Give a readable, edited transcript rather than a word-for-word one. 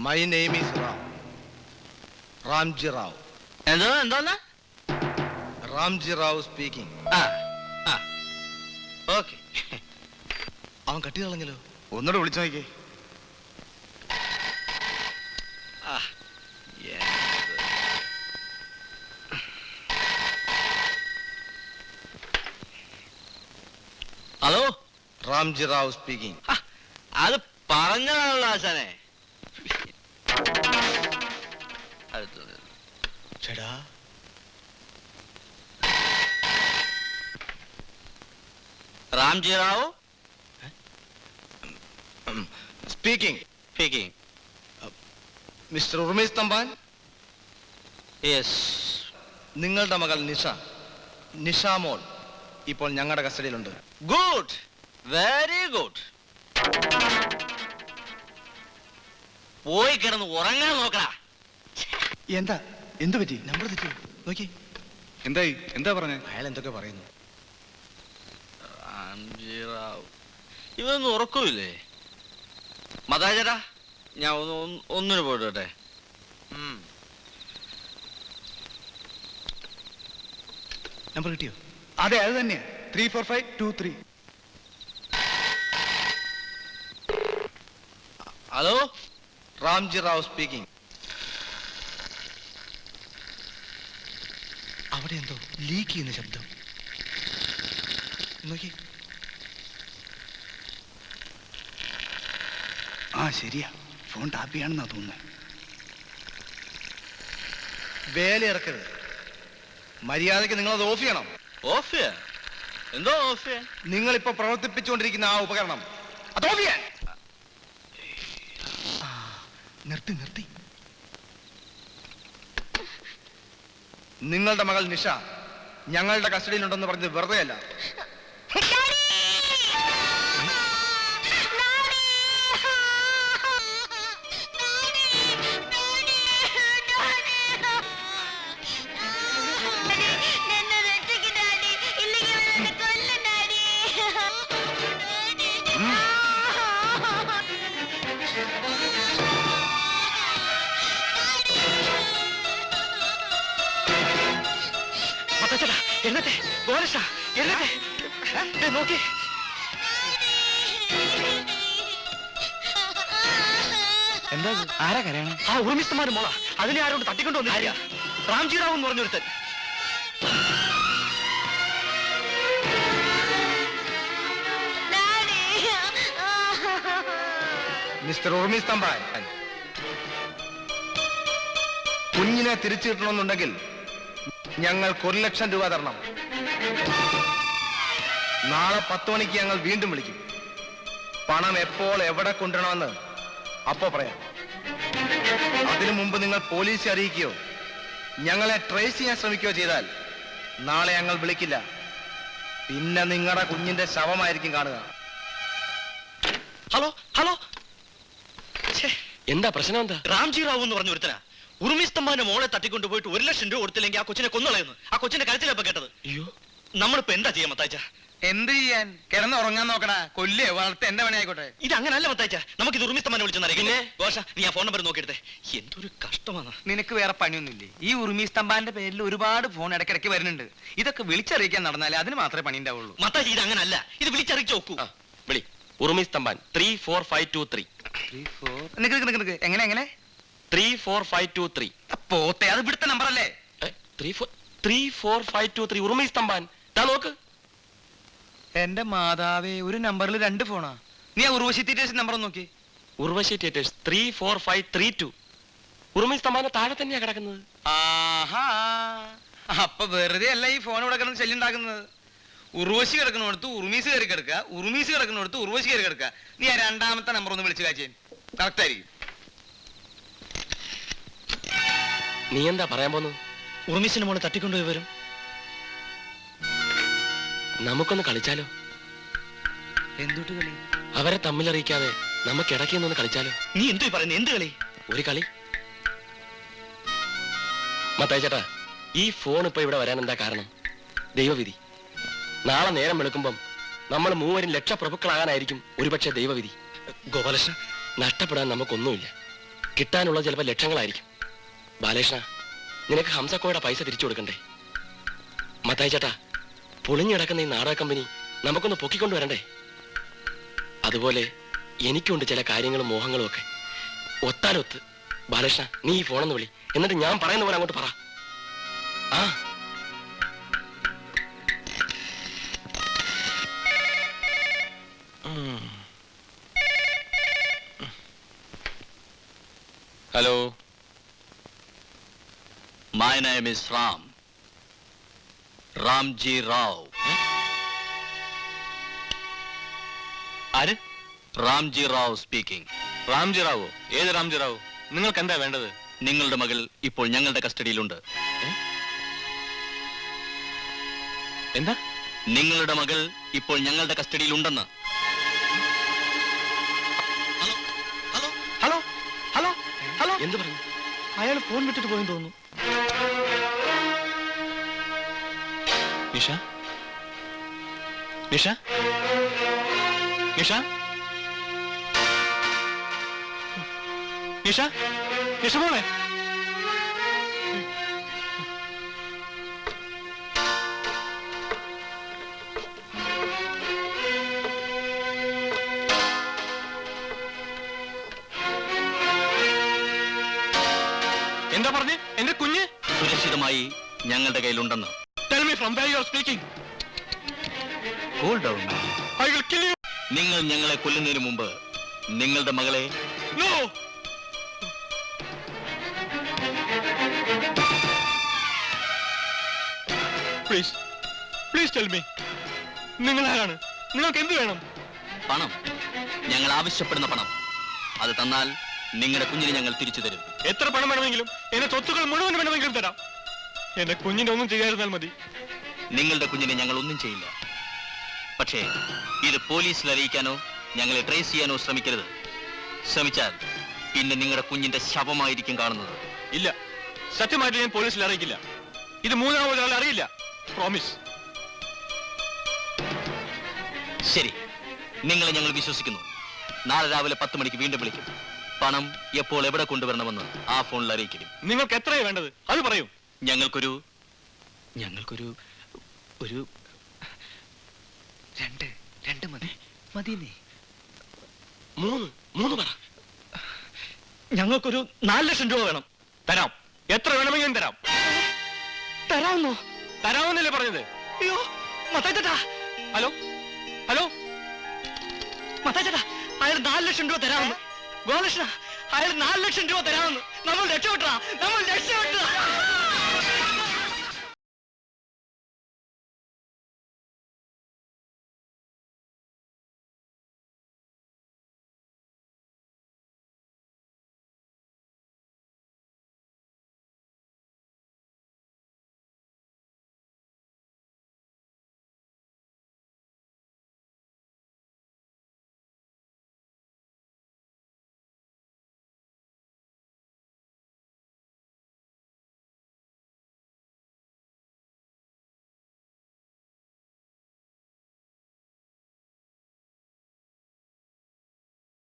My name is Ram. Ramji Rao. എന്തോന്ന് Ramji Rao speaking. Okay. അവൻ കട്ടി കളഞ്ഞല്ലോ. ഒന്നുകൂടെ വിളിച്ചു നോക്കിയേ. Hello, Ramji Rao speaking. അത് പറഞ്ഞതാണല്ലോ ആശാനെ. ചേടാ, Ramji Rao speaking. Speaking. Mr. Urmesh Tamban, yes. നിങ്ങളുടെ മകൾ നിഷ മോൾ ഇപ്പോൾ ഞങ്ങളുടെ കസ്റ്റഡിയിലുണ്ട്. Good, very good. പോയി കിടന്ന് ഉറങ്ങാൻ നോക്കടാ. എന്ത് പറ്റി? നമ്പർ തെറ്റി നോക്കി. എന്തായി? എന്താ പറഞ്ഞേ? അയാൾ എന്തൊക്കെ പറയുന്നു. രാംജി റാവു ഇവനൊന്നും ഉറക്കൂല്ലേ? മതാചേട്ടാ, ഞാൻ ഒന്നിനു പോയിട്ടെ. നമ്പർ കിട്ടിയോ? അതെ, അത് തന്നെയാ. 34523. Hello, Ramji Rao speaking. അവിടെ എന്തോ ലീക്ക് ചെയ്യുന്ന ശബ്ദം നോക്കി. ശരിയാ, ഫോൺ ടാപ്പ് ചെയ്യാണെന്നാ തോന്നുന്നത്. വേല ഇറക്കരുത്. മര്യാദയ്ക്ക് നിങ്ങളത് ഓഫ് ചെയ്യണം. ഓഫ് ചെയ്യാൻ? എന്തോ ഓഫ് ചെയ്യാൻ? നിങ്ങളിപ്പോ പ്രവർത്തിപ്പിച്ചുകൊണ്ടിരിക്കുന്ന ആ ഉപകരണം അത് ഓഫ് ചെയ്യാൻ. നിർത്തി. നിങ്ങളുടെ മകൾ നിഷ ഞങ്ങളുടെ കസ്റ്റഡിയിലുണ്ടെന്ന് പറഞ്ഞത് വെറുതെ അല്ല. നോക്കി. എന്താ? ആരാ കരയണേ? ആ ഉറുമിസ്തമാരുടെ മോള. അതിനെ ആരോട് തട്ടിക്കൊണ്ടു വന്നില്ല. റാംജി റാവു എന്ന് പറഞ്ഞൊരുത്തൻ. മിസ്റ്റർ ഉർമിസ് തമ്പാൻ, കുഞ്ഞിനെ തിരിച്ചു കിട്ടണമെന്നുണ്ടെങ്കിൽ ഞങ്ങൾക്ക് 1 ലക്ഷം രൂപ തരണം. നാളെ 10 മണിക്ക് ഞങ്ങൾ വീണ്ടും വിളിക്കും. പണം എപ്പോൾ എവിടെ കൊണ്ടുവരണമെന്ന് അപ്പോ പറയാം. അതിനു മുമ്പ് നിങ്ങൾ പോലീസിനെ അറിയിക്കുകയോ ഞങ്ങളെ ട്രേസ് ചെയ്യാൻ ശ്രമിക്കുകയോ ചെയ്താൽ നാളെ ഞങ്ങൾ വിളിക്കില്ല. പിന്നെ നിങ്ങളുടെ കുഞ്ഞിന്റെ ശവമായിരിക്കും കാണുക. ഹലോ ഹലോ, എന്താ പ്രശ്നം? എന്താ? രാംജി റാവു എന്ന് പറഞ്ഞ ഒരുത്തനാ ഉറുമിസ്തമ്പാന്റെ മോളെ തട്ടിക്കൊണ്ടു പോയിട്ട് 1 ലക്ഷം രൂപ കൊടുത്തില്ലെങ്കിൽ ആ കൊച്ചിനെ കൊന്നുകളയുന്നു. ആ കൊച്ചിന്റെ കരുത്തിലപ്പോ കേട്ടത്. അയ്യോ, നമ്മളിപ്പോ എന്താ ചെയ്യാൻ മത്തായിച്ച? എന്ത് ചെയ്യാൻ? കിടന്ന് ഉറങ്ങാൻ നോക്കടാ. കൊല്ലേ വളർത്ത് എന്റെ പണിയായിക്കോട്ടെ. ഇത് അങ്ങനല്ല മത്തായിച്ച. നമുക്ക് ഇത് ഉറുമിസ്തമ്പാനെ വിളിച്ചെന്നറിയാം. ഗോഷ, നീ ആ ഫോൺ നമ്പർ നോക്കിയെടുത്തേ. എന്തൊരു കഷ്ടമാണ്. നിനക്ക് വേറെ പണിയൊന്നുമില്ലേ? ഈ ഉറുമി സ്തംഭാന്റെ പേരിൽ ഒരുപാട് ഫോൺ ഇടയ്ക്കിടയ്ക്ക് വരുന്നുണ്ട്. ഇതൊക്കെ വിളിച്ചറിയിക്കാൻ നടന്നാലേ അതിന് മാത്രമേ പണി ഉണ്ടാവുള്ളൂ. മത്തായിച്ച, ഇത് അങ്ങനല്ല. ഇത് വിളിച്ചറിയിച്ചു നോക്കൂ. വിളി. ഉറുമി സ്തംഭാൻ 34523. നിനക്ക് എങ്ങനെ 34523. പോത്തെ, അത് ഇവിടുത്തെ നമ്പർ അല്ലേ? 34523 ഉറുമി സ്തംഭാൻ. നോക്ക്. എന്റെ മാതാവേ, ഒരു നമ്പറിൽ 2 ഫോണാ. നീ ആ ഉർവശി തിയേറ്റേഴ്സ് നമ്പർ നോക്കി. ഉർവശി തിയേറ്റേഴ്സ് 34532. ഉറുമി സ്തംഭാന്റെ താഴെ തന്നെയാ കിടക്കുന്നത്. ആഹാ, അപ്പൊ വെറുതെ അല്ല ഈ ഫോൺ ഇവിടെ കിടന്ന് ശല്യം ഉണ്ടാക്കുന്നത്. ഉർവശി കിടക്കുന്നിടത്ത് ഉറുമീസ് കയറി കിടക്കുക, ഉറുമീസ് കിടക്കുന്നിടത്ത് ഉർവശി കയറി കിടക്കുക. നീ ആ 2ാമത്തെ നമ്പർ ഒന്ന് വിളിച്ചു കാച്ചേൻ. കറക്റ്റ് ആയിരിക്കും. നീ എന്താ പറയാൻ പോന്നു? ഉറുമീസിന്റെ മോളെ തട്ടിക്കൊണ്ടുപോയി വരും. നമുക്കൊന്ന് കളിച്ചാലോ? എന്തുട്ട് കളി? അവരെ തമ്മിലറിയിക്കാതെ നമുക്ക് ഇടയ്ക്കൊന്ന് കളിച്ചാലോ? നീ എന്തു പറയുന്നത്? എന്ത് കളി? ഒരു കളി. മത്തായി ചേട്ടാ, ഈ ഫോൺ ഇപ്പൊ ഇവിടെ വരാൻ എന്താ കാരണം? ദൈവവിധി. നാളെ നേരം വെളുക്കുമ്പം നമ്മൾ 3 ലക്ഷപ്രഭുക്കളാകാനായിരിക്കും ഒരുപക്ഷെ ദൈവവിധി. ഗോപാലകൃഷ്ണൻ, നഷ്ടപ്പെടാൻ നമുക്കൊന്നുമില്ല. കിട്ടാനുള്ള ചിലപ്പോൾ ലക്ഷങ്ങളായിരിക്കും. ബാലകൃഷ്ണ, നിനക്ക് ഹംസക്കോയുടെ പൈസ തിരിച്ചു കൊടുക്കണ്ടേ? മത്തായി ചേട്ടാ, പൊളിഞ്ഞു കിടക്കുന്ന ഈ നാടക കമ്പനി നമുക്കൊന്ന് പൊക്കിക്കൊണ്ടുവരണ്ടേ? അതുപോലെ എനിക്കുണ്ട് ചില കാര്യങ്ങളും മോഹങ്ങളും ഒക്കെ. ഒത്താലൊത്ത്. ബാലകൃഷ്ണ, നീ ഈ ഫോണെന്ന് വിളി, എന്നിട്ട് ഞാൻ പറയുന്ന പോലെ അങ്ങോട്ട് പറ. ആ hello, my name is Ramji Rao. ആര്? രാംജി റാവ് സ്പീക്കിംഗ്. രാംജി റാവോ? ഏത് രാംജി റാവു? നിങ്ങൾക്ക് എന്താ വേണ്ടത്? നിങ്ങളുടെ മകൾ ഇപ്പോൾ ഞങ്ങളുടെ കസ്റ്റഡിയിലുണ്ട്. എന്താ? നിങ്ങളുടെ മകൾ ഇപ്പോൾ ഞങ്ങളുടെ കസ്റ്റഡിയിലുണ്ടെന്ന്. ഹലോ ഹലോ ഹലോ, എന്ത് പറഞ്ഞു? അയാൾ ഫോൺ വിട്ടിട്ട് പോയെന്ന് തോന്നുന്നു. നിഷ, നിഷ, നിഷ, നിഷ, നിഷ മോളെ. എന്താ പറഞ്ഞേ? എന്റെ കുഞ്ഞ് സുരക്ഷിതമായി ഞങ്ങളുടെ കയ്യിലുണ്ടെന്ന്. Tell me from where you are speaking. Cool down. I will kill you. നിങ്ങൾ ഞങ്ങളെ കൊല്ലുന്നതിന് മുമ്പ് നിങ്ങളുടെ മകളെ. No. Please, please tell me. നിങ്ങൾ ആരാണ്? നിങ്ങൾക്ക് എന്ത് വേണം? പണം. ഞങ്ങൾ ആവശ്യപ്പെടുന്ന പണം. അത് തന്നാൽ നിങ്ങളുടെ കുഞ്ഞിനെ ഞങ്ങൾ തിരിച്ചു തരും. എത്ര പണം വേണമെങ്കിലും, എന്റെ സ്വത്തുക്കൾ മുഴുവൻ വേണമെങ്കിലും തരാം. എന്റെ കുഞ്ഞിനെ ഒന്നും ചെയ്യാതിരുന്നാൽ മതി. നിങ്ങളുടെ കുഞ്ഞിനെ ഞങ്ങൾ ഒന്നും ചെയ്യില്ല. പക്ഷേ ഇത് പോലീസിൽ അറിയിക്കാനോ ഞങ്ങളെ ട്രേസ് ചെയ്യാനോ ശ്രമിക്കരുത്. ശ്രമിച്ചാൽ പിന്നെ നിങ്ങളുടെ കുഞ്ഞിന്റെ ശവമായിരിക്കും കാണുന്നത്. ഇല്ല, സത്യമായിട്ട് ഞാൻ പോലീസിൽ അറിയിക്കില്ല. ഇത് മൂന്നാമതൊരാൾ അറിയില്ല. പ്രോമിസ്. ശരി, നിങ്ങളെ ഞങ്ങൾ വിശ്വസിക്കുന്നു. നാളെ രാവിലെ 10 മണിക്ക് വീണ്ടും വിളിക്കും. പണം എപ്പോൾ എവിടെ കൊണ്ടുവരണമെന്ന് ആ ഫോണിൽ അറിയിക്കും. നിങ്ങൾക്ക് എത്രയാ വേണ്ടത് അത് പറയൂ. ഞങ്ങൾക്കൊരു ഒരു 2 മതി. മതിയെന്നേ. 3 പറ. ഞങ്ങൾക്കൊരു 4 ലക്ഷം രൂപ വേണം. തരാം. എത്ര വേണമെങ്കിലും തരാം. തരാമെന്നോ? തരാമെന്നല്ലേ പറഞ്ഞത്? അയ്യോ മത്തായി ചേട്ടാ. ഹലോ ഹലോ മത്തായി ചേട്ടാ, അയാൾ 4 ലക്ഷം രൂപ തരാമെന്ന്. ഗോകൃഷ്ണ, അയാൾ 4 ലക്ഷം രൂപ തരാമെന്ന്. നമ്മൾ രക്ഷപ്പെട്ടാ.